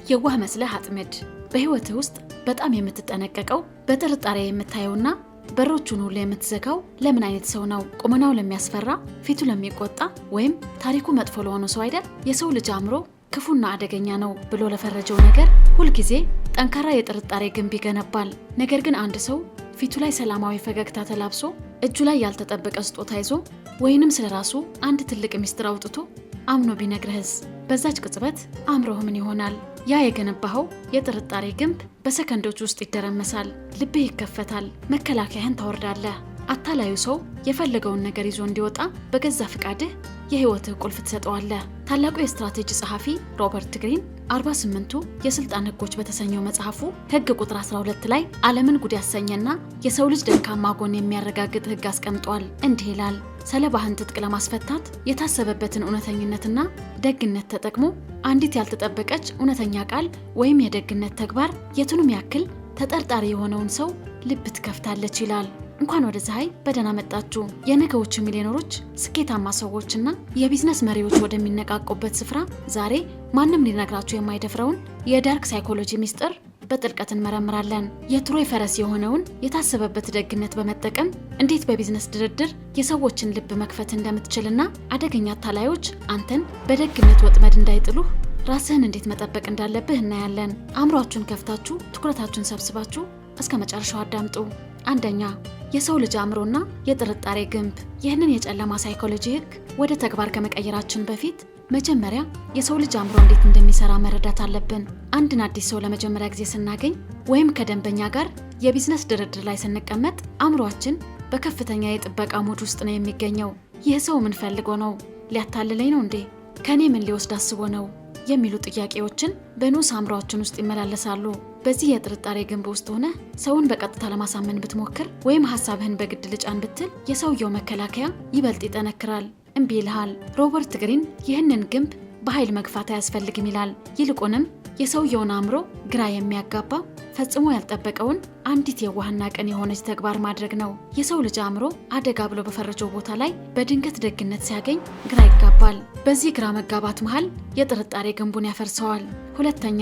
የዋህ መስለህ አጥምድ። በህይወት ውስጥ በጣም የምትጠነቀቀው በጥርጣሬ የምታየውና በሮቹን ሁሉ የምትዘጋው ለምን አይነት ሰው ነው? ቁመናው ለሚያስፈራ፣ ፊቱ ለሚቆጣ ወይም ታሪኩ መጥፎ ለሆነ ሰው አይደል? የሰው ልጅ አእምሮ ክፉና አደገኛ ነው ብሎ ለፈረጀው ነገር ሁልጊዜ ጠንካራ የጥርጣሬ ግንብ ይገነባል። ነገር ግን አንድ ሰው ፊቱ ላይ ሰላማዊ ፈገግታ ተላብሶ እጁ ላይ ያልተጠበቀ ስጦታ ይዞ ወይንም ስለራሱ አንድ ትልቅ ሚስጥር አውጥቶ አምኖ ቢነግርህስ? በዛች ቅጽበት አእምሮህ ምን ይሆናል? ያ የገነባኸው የጥርጣሬ ግንብ በሰከንዶች ውስጥ ይደረመሳል። ልብህ ይከፈታል። መከላከያህን ታወርዳለህ። አታላዩ ሰው የፈለገውን ነገር ይዞ እንዲወጣ በገዛ ፍቃድህ የህይወትህ ቁልፍ ትሰጠዋለህ። ታላቁ የስትራቴጂ ጸሐፊ ሮበርት ግሪን 48ቱ የስልጣን ህጎች በተሰኘው መጽሐፉ ህግ ቁጥር 12 ላይ ዓለምን ጉድ ያሰኘና የሰው ልጅ ደካማ ጎን የሚያረጋግጥ ህግ አስቀምጧል። እንዲህ ይላል: ሰለባህን ትጥቅ ለማስፈታት የታሰበበትን እውነተኝነትና ደግነት ተጠቅሞ አንዲት ያልተጠበቀች እውነተኛ ቃል ወይም የደግነት ተግባር የቱንም ያክል ተጠርጣሪ የሆነውን ሰው ልብ ትከፍታለች ይላል። እንኳን ወደ ፀሐይ በደህና መጣችሁ። የነገዎቹ ሚሊዮነሮች፣ ስኬታማ ሰዎችና የቢዝነስ መሪዎች ወደሚነቃቁበት ስፍራ ዛሬ ማንም ሊነግራችሁ የማይደፍረውን የዳርክ ሳይኮሎጂ ሚስጥር በጥልቀት እንመረምራለን። የትሮይ ፈረስ የሆነውን የታሰበበት ደግነት በመጠቀም እንዴት በቢዝነስ ድርድር የሰዎችን ልብ መክፈት እንደምትችልና አደገኛ አታላዮች አንተን በደግነት ወጥመድ እንዳይጥሉህ ራስህን እንዴት መጠበቅ እንዳለብህ እናያለን። አእምሯችሁን ከፍታችሁ ትኩረታችሁን ሰብስባችሁ እስከ መጨረሻው አዳምጡ። አንደኛ፣ የሰው ልጅ አእምሮና የጥርጣሬ ግንብ። ይህንን የጨለማ ሳይኮሎጂ ህግ ወደ ተግባር ከመቀየራችን በፊት መጀመሪያ የሰው ልጅ አእምሮ እንዴት እንደሚሰራ መረዳት አለብን። አንድን አዲስ ሰው ለመጀመሪያ ጊዜ ስናገኝ ወይም ከደንበኛ ጋር የቢዝነስ ድርድር ላይ ስንቀመጥ አእምሯችን በከፍተኛ የጥበቃ ሙድ ውስጥ ነው የሚገኘው። ይህ ሰው ምን ፈልጎ ነው? ሊያታልለኝ ነው እንዴ? ከኔ ምን ሊወስድ አስቦ ነው? የሚሉ ጥያቄዎችን በንዑስ አእምሯችን ውስጥ ይመላለሳሉ። በዚህ የጥርጣሬ ግንብ ውስጥ ሆነ ሰውን በቀጥታ ለማሳመን ብትሞክር ወይም ሐሳብህን በግድ ልጫን ብትል የሰውየው መከላከያ ይበልጥ ይጠነክራል፣ እምቢ ይልሃል። ሮበርት ግሪን ይህንን ግንብ በኃይል መግፋት አያስፈልግም ይላል። ይልቁንም የሰውየውን አእምሮ ግራ የሚያጋባ ፈጽሞ ያልጠበቀውን አንዲት የዋህና ቅን የሆነች ተግባር ማድረግ ነው። የሰው ልጅ አእምሮ አደጋ ብሎ በፈረጀው ቦታ ላይ በድንገት ደግነት ሲያገኝ ግራ ይጋባል። በዚህ ግራ መጋባት መሃል የጥርጣሬ ግንቡን ያፈርሰዋል። ሁለተኛ፣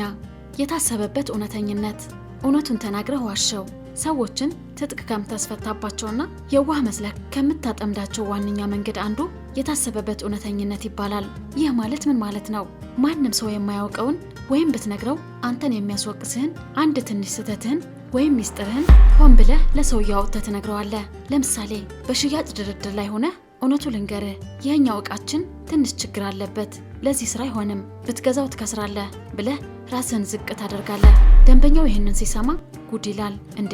የታሰበበት እውነተኝነት። እውነቱን ተናግረህ ዋሸው። ሰዎችን ትጥቅ ከምታስፈታባቸውና የዋህ መስለህ ከምታጠምዳቸው ዋነኛ መንገድ አንዱ የታሰበበት እውነተኝነት ይባላል። ይህ ማለት ምን ማለት ነው? ማንም ሰው የማያውቀውን ወይም ብትነግረው አንተን የሚያስወቅስህን አንድ ትንሽ ስህተትህን ወይም ሚስጥርህን ሆን ብለህ ለሰውየው አውጥተህ ትነግረዋለህ። ለምሳሌ በሽያጭ ድርድር ላይ ሆነህ እውነቱ ልንገርህ፣ ይህኛው ዕቃችን ትንሽ ችግር አለበት፣ ለዚህ ስራ አይሆንም፣ ብትገዛው ትከስራለህ ብለህ ራስህን ዝቅ ታደርጋለህ። ደንበኛው ይህንን ሲሰማ ጉድ ይላል። እንዴ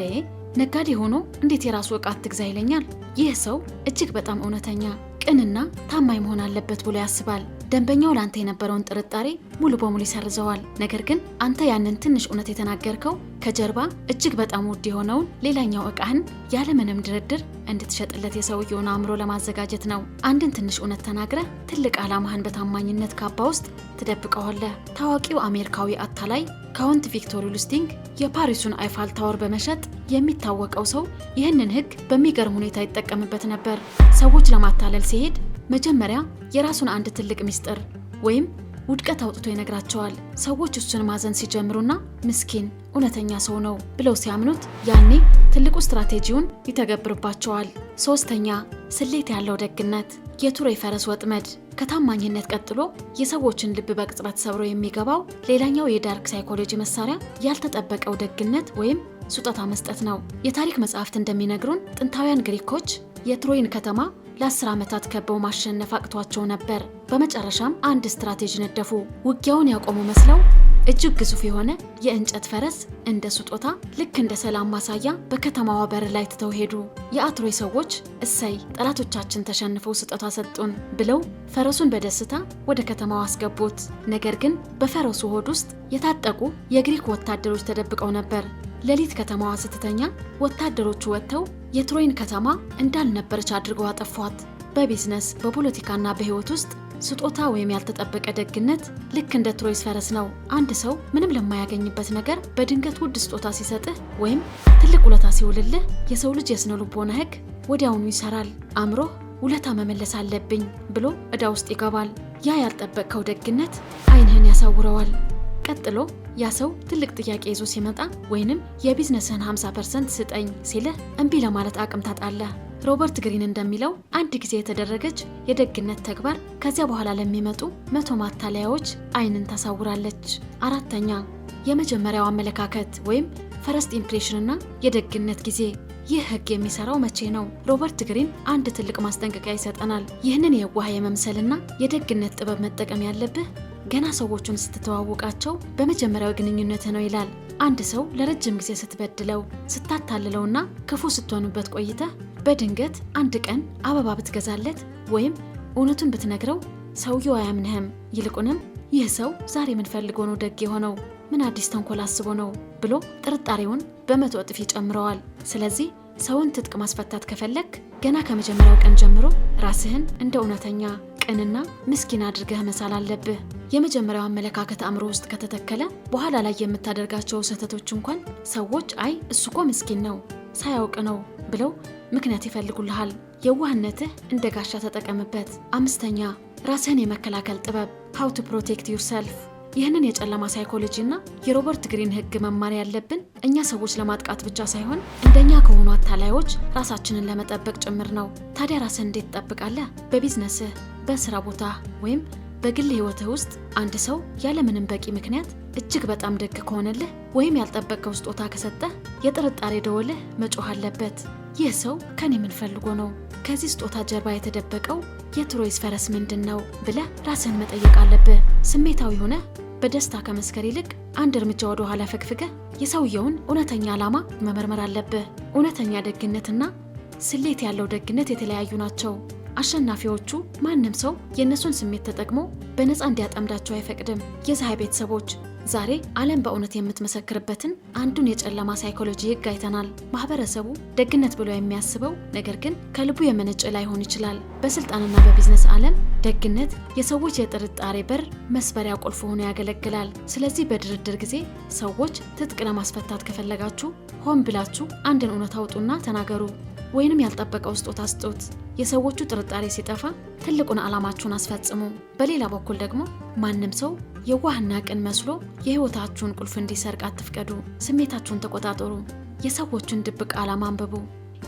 ነጋዴ ሆኖ እንዴት የራሱ ዕቃ አትግዛ ይለኛል? ይህ ሰው እጅግ በጣም እውነተኛ፣ ቅንና ታማኝ መሆን አለበት ብሎ ያስባል። ደንበኛው ላንተ የነበረውን ጥርጣሬ ሙሉ በሙሉ ይሰርዘዋል። ነገር ግን አንተ ያንን ትንሽ እውነት የተናገርከው ከጀርባ እጅግ በጣም ውድ የሆነውን ሌላኛው ዕቃህን ያለምንም ድርድር እንድትሸጥለት የሰውየውን አእምሮ ለማዘጋጀት ነው። አንድን ትንሽ እውነት ተናግረህ ትልቅ ዓላማህን በታማኝነት ካባ ውስጥ ትደብቀዋለህ። ታዋቂው አሜሪካዊ አታላይ ካውንት ቪክቶር ሉስቲንግ የፓሪሱን አይፋል ታወር በመሸጥ የሚታወቀው ሰው ይህንን ህግ በሚገርም ሁኔታ ይጠቀምበት ነበር። ሰዎች ለማታለል ሲሄድ መጀመሪያ የራሱን አንድ ትልቅ ሚስጥር ወይም ውድቀት አውጥቶ ይነግራቸዋል። ሰዎች እሱን ማዘን ሲጀምሩና ምስኪን እውነተኛ ሰው ነው ብለው ሲያምኑት ያኔ ትልቁ ስትራቴጂውን ይተገብርባቸዋል። ሶስተኛ፣ ስሌት ያለው ደግነት። የቱሬ ፈረስ ወጥመድ። ከታማኝነት ቀጥሎ የሰዎችን ልብ በቅጽበት ሰብሮ የሚገባው ሌላኛው የዳርክ ሳይኮሎጂ መሳሪያ ያልተጠበቀው ደግነት ወይም ስጦታ መስጠት ነው። የታሪክ መጽሐፍት እንደሚነግሩን ጥንታውያን ግሪኮች የትሮይን ከተማ ለ10 ዓመታት ከበው ማሸነፍ አቅቷቸው ነበር። በመጨረሻም አንድ ስትራቴጂ ነደፉ። ውጊያውን ያቆሙ መስለው እጅግ ግዙፍ የሆነ የእንጨት ፈረስ እንደ ስጦታ ልክ እንደ ሰላም ማሳያ በከተማዋ በር ላይ ትተው ሄዱ። የአትሮይ ሰዎች እሰይ ጠላቶቻችን ተሸንፈው ስጦታ ሰጡን ብለው ፈረሱን በደስታ ወደ ከተማዋ አስገቡት። ነገር ግን በፈረሱ ሆድ ውስጥ የታጠቁ የግሪክ ወታደሮች ተደብቀው ነበር። ሌሊት ከተማዋ ስትተኛ ወታደሮቹ ወጥተው የትሮይን ከተማ እንዳልነበረች አድርገው አጠፏት። በቢዝነስ በፖለቲካና በህይወት ውስጥ ስጦታ ወይም ያልተጠበቀ ደግነት ልክ እንደ ትሮይስ ፈረስ ነው። አንድ ሰው ምንም ለማያገኝበት ነገር በድንገት ውድ ስጦታ ሲሰጥህ ወይም ትልቅ ውለታ ሲውልልህ የሰው ልጅ የስነ ልቦና ህግ ወዲያውኑ ይሰራል። አእምሮህ ውለታ መመለስ አለብኝ ብሎ ዕዳ ውስጥ ይገባል። ያ ያልጠበቅከው ደግነት ዓይንህን ያሳውረዋል። ቀጥሎ ያ ሰው ትልቅ ጥያቄ ይዞ ሲመጣ ወይንም የቢዝነስህን 50% ስጠኝ ሲልህ እምቢ ለማለት አቅም ታጣለህ። ሮበርት ግሪን እንደሚለው አንድ ጊዜ የተደረገች የደግነት ተግባር ከዚያ በኋላ ለሚመጡ 100 ማታለያዎች አይንን ታሳውራለች። አራተኛ የመጀመሪያው አመለካከት ወይም ፈረስት ኢምፕሬሽን እና የደግነት ጊዜ። ይህ ህግ የሚሰራው መቼ ነው? ሮበርት ግሪን አንድ ትልቅ ማስጠንቀቂያ ይሰጠናል። ይህንን የዋህ የመምሰልና የደግነት ጥበብ መጠቀም ያለብህ ገና ሰዎቹን ስትተዋወቃቸው በመጀመሪያው ግንኙነት ነው ይላል። አንድ ሰው ለረጅም ጊዜ ስትበድለው፣ ስታታልለውና ክፉ ስትሆንበት ቆይተህ በድንገት አንድ ቀን አበባ ብትገዛለት ወይም እውነቱን ብትነግረው ሰውየው አያምንህም። ይልቁንም ይህ ሰው ዛሬ ምን ፈልጎ ነው ደግ የሆነው? ምን አዲስ ተንኮል አስቦ ነው ብሎ ጥርጣሬውን በ100 እጥፍ ይጨምረዋል። ስለዚህ ሰውን ትጥቅ ማስፈታት ከፈለክ ገና ከመጀመሪያው ቀን ጀምሮ ራስህን እንደ እውነተኛ ቅንና ምስኪን አድርገህ መሳል አለብህ። የመጀመሪያው አመለካከት አእምሮ ውስጥ ከተተከለ በኋላ ላይ የምታደርጋቸው ስህተቶች እንኳን ሰዎች አይ እሱ እኮ ምስኪን ነው ሳያውቅ ነው ብለው ምክንያት ይፈልጉልሃል። የዋህነትህ እንደ ጋሻ ተጠቀምበት። አምስተኛ ራስህን የመከላከል ጥበብ how to protect yourself። ይህንን የጨለማ ሳይኮሎጂ እና የሮበርት ግሪን ህግ መማር ያለብን እኛ ሰዎች ለማጥቃት ብቻ ሳይሆን እንደኛ ከሆኑ አታላዮች ራሳችንን ለመጠበቅ ጭምር ነው። ታዲያ ራስህን እንዴት ትጠብቃለህ? በቢዝነስህ፣ በስራ ቦታ ወይም በግል ህይወትህ ውስጥ አንድ ሰው ያለምንም በቂ ምክንያት እጅግ በጣም ደግ ከሆነልህ ወይም ያልጠበቀው ስጦታ ከሰጠህ የጥርጣሬ ደወልህ መጮህ አለበት። ይህ ሰው ከኔ ምን ፈልጎ ነው? ከዚህ ስጦታ ጀርባ የተደበቀው የትሮይስ ፈረስ ምንድን ነው ብለህ ራስህን መጠየቅ አለብህ። ስሜታዊ ሆነ በደስታ ከመስከር ይልቅ አንድ እርምጃ ወደ ኋላ ፈግፍገህ የሰውየውን እውነተኛ ዓላማ መመርመር አለብህ። እውነተኛ ደግነትና ስሌት ያለው ደግነት የተለያዩ ናቸው። አሸናፊዎቹ ማንም ሰው የእነሱን ስሜት ተጠቅሞ በነፃ እንዲያጠምዳቸው አይፈቅድም። የፀሐይ ቤተሰቦች ዛሬ ዓለም በእውነት የምትመሰክርበትን አንዱን የጨለማ ሳይኮሎጂ ህግ አይተናል። ማህበረሰቡ ደግነት ብሎ የሚያስበው ነገር ግን ከልቡ የመነጨ ላይሆን ይችላል። በስልጣንና በቢዝነስ ዓለም ደግነት የሰዎች የጥርጣሬ በር መስበሪያ ቁልፍ ሆኖ ያገለግላል። ስለዚህ በድርድር ጊዜ ሰዎች ትጥቅ ለማስፈታት ከፈለጋችሁ ሆን ብላችሁ አንድን እውነት አውጡና ተናገሩ፣ ወይንም ያልጠበቀው ስጦታ ስጡት። የሰዎቹ ጥርጣሬ ሲጠፋ ትልቁን ዓላማችሁን አስፈጽሙ። በሌላ በኩል ደግሞ ማንም ሰው የዋህና ቅን መስሎ የህይወታችሁን ቁልፍ እንዲሰርቅ አትፍቀዱ። ስሜታችሁን ተቆጣጠሩ። የሰዎቹን ድብቅ ዓላማ አንብቡ።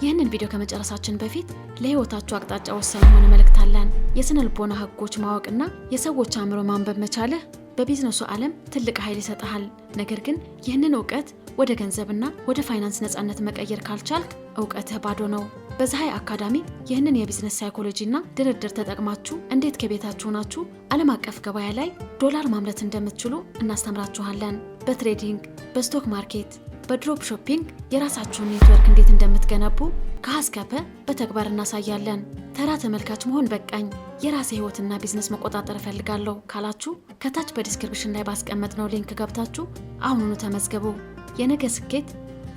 ይህንን ቪዲዮ ከመጨረሳችን በፊት ለህይወታችሁ አቅጣጫ ወሳኝ የሆነ መልእክት አለን። የስነ ልቦና ህጎች ማወቅና የሰዎች አእምሮ ማንበብ መቻልህ በቢዝነሱ ዓለም ትልቅ ኃይል ይሰጥሃል። ነገር ግን ይህንን እውቀት ወደ ገንዘብና ወደ ፋይናንስ ነፃነት መቀየር ካልቻልክ እውቀትህ ባዶ ነው። በፀሐይ አካዳሚ ይህንን የቢዝነስ ሳይኮሎጂና ድርድር ተጠቅማችሁ እንዴት ከቤታችሁ ናችሁ ዓለም አቀፍ ገበያ ላይ ዶላር ማምረት እንደምትችሉ እናስተምራችኋለን። በትሬዲንግ፣ በስቶክ ማርኬት፣ በድሮፕ ሾፒንግ የራሳችሁን ኔትወርክ እንዴት እንደምትገነቡ ከሀስከፐ በተግባር እናሳያለን። ተራ ተመልካች መሆን በቃኝ፣ የራሴ ህይወትና ቢዝነስ መቆጣጠር እፈልጋለሁ ካላችሁ ከታች በዲስክሪፕሽን ላይ ባስቀመጥነው ሊንክ ገብታችሁ አሁኑኑ ተመዝገቡ። የነገ ስኬት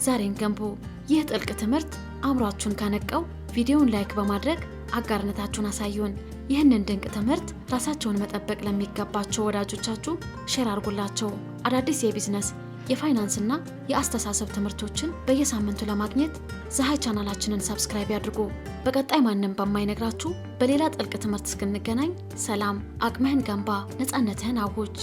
ዛሬን ገንቡ። ይህ ጥልቅ ትምህርት አእምሯችሁን ካነቀው ቪዲዮውን ላይክ በማድረግ አጋርነታችሁን አሳዩን። ይህንን ድንቅ ትምህርት ራሳቸውን መጠበቅ ለሚገባቸው ወዳጆቻችሁ ሼር አድርጉላቸው። አዳዲስ የቢዝነስ የፋይናንስና የአስተሳሰብ ትምህርቶችን በየሳምንቱ ለማግኘት ፀሐይ ቻናላችንን ሰብስክራይብ ያድርጉ። በቀጣይ ማንም በማይነግራችሁ በሌላ ጥልቅ ትምህርት እስክንገናኝ ሰላም። አቅምህን ገንባ፣ ነፃነትህን አውጅ።